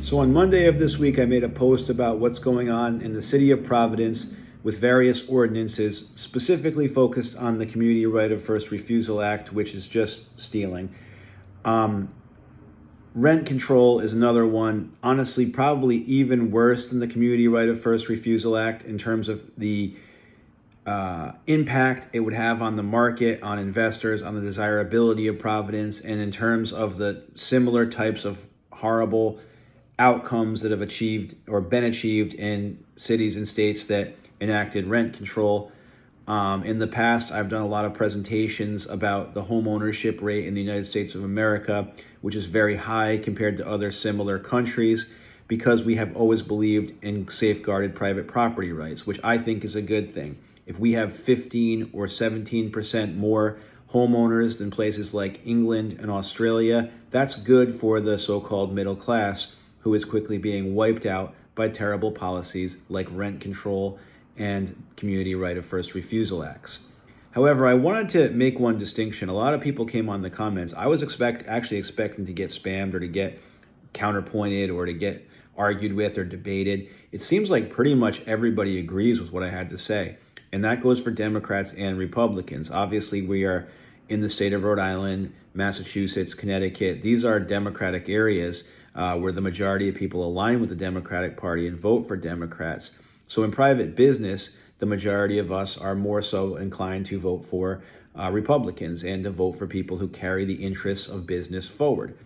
So on Monday of this week, I made a post about what's going on in the city of Providence with various ordinances, specifically focused on the Community Right of First Refusal Act, which is just stealing. Rent control is another one, honestly, probably even worse than the Community Right of First Refusal Act in terms of the impact it would have on the market, on investors, on the desirability of Providence, and in terms of the similar types of horrible outcomes that have achieved or been achieved in cities and states that enacted rent control. In the past, I've done a lot of presentations about the home ownership rate in the United States of America, which is very high compared to other similar countries, because we have always believed in safeguarded private property rights, which I think is a good thing. If we have 15 or 17% more homeowners than places like England and Australia, that's good for the so-called middle class, who is quickly being wiped out by terrible policies like rent control and Community Right of First Refusal Acts. However, I wanted to make one distinction. A lot of people came on the comments. I was actually expecting to get spammed or to get counterpointed or to get argued with or debated. It seems like pretty much everybody agrees with what I had to say. And that goes for Democrats and Republicans. Obviously, we are in the state of Rhode Island, Massachusetts, Connecticut. These are Democratic areas where the majority of people align with the Democratic Party and vote for Democrats. So in private business, the majority of us are more so inclined to vote for Republicans and to vote for people who carry the interests of business forward.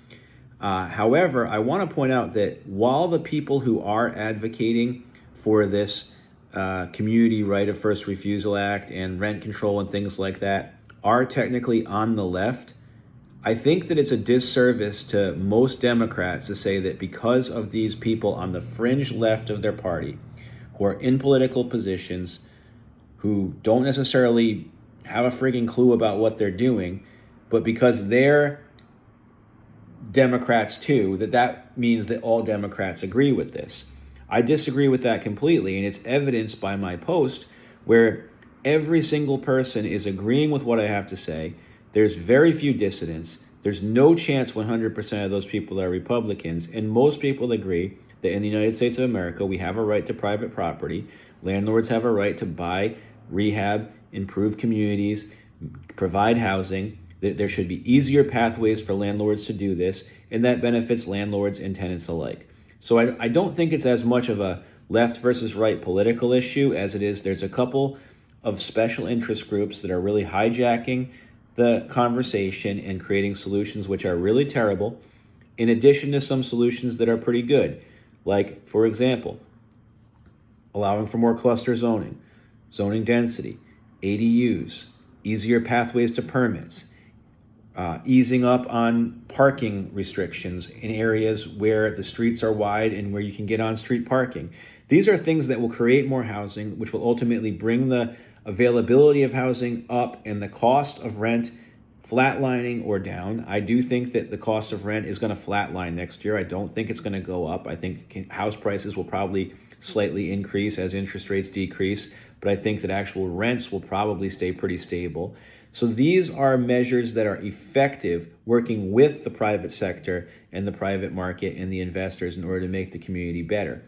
However, I want to point out that while the people who are advocating for this Community Right of First Refusal Act and rent control and things like that are technically on the left, I think that it's a disservice to most Democrats to say that because of these people on the fringe left of their party who are in political positions, who don't necessarily have a frigging clue about what they're doing, but because they're Democrats too, that means that all Democrats agree with this. I disagree with that completely, and it's evidenced by my post where every single person is agreeing with what I have to say. There's very few dissidents. There's no chance 100% of those people are Republicans, and most people agree that in the United States of America, we have a right to private property. Landlords have a right to buy, rehab, improve communities, provide housing. There should be easier pathways for landlords to do this, and that benefits landlords and tenants alike. So I don't think it's as much of a left versus right political issue as it is there's a couple of special interest groups that are really hijacking the conversation and creating solutions which are really terrible, in addition to some solutions that are pretty good. Like, for example, allowing for more cluster zoning, zoning density, ADUs, easier pathways to permits, easing up on parking restrictions in areas where the streets are wide and where you can get on-street parking. These are things that will create more housing, which will ultimately bring the availability of housing up and the cost of rent flatlining or down. I do think that the cost of rent is going to flatline next year. I don't think it's going to go up. I think house prices will probably slightly increase as interest rates decrease, but I think that actual rents will probably stay pretty stable. So these are measures that are effective working with the private sector and the private market and the investors in order to make the community better.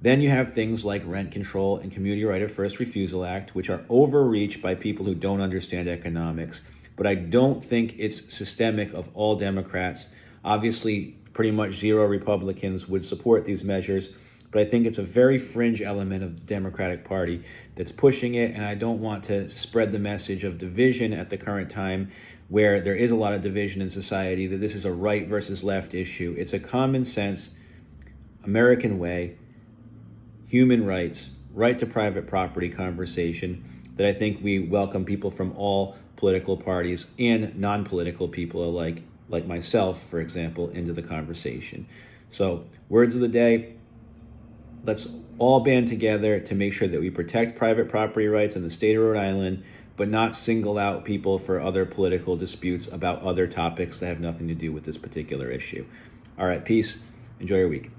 Then you have things like rent control and Community Right of First Refusal Act, which are overreach by people who don't understand economics. But I don't think it's systemic of all Democrats. Obviously, pretty much zero Republicans would support these measures, but I think it's a very fringe element of the Democratic Party that's pushing it, and I don't want to spread the message of division at the current time where there is a lot of division in society, that this is a right versus left issue. It's a common sense, American way, human rights, right to private property conversation that I think we welcome people from all political parties and non-political people alike, like myself, for example, into the conversation. So, words of the day, let's all band together to make sure that we protect private property rights in the state of Rhode Island, but not single out people for other political disputes about other topics that have nothing to do with this particular issue. All right, peace. Enjoy your week.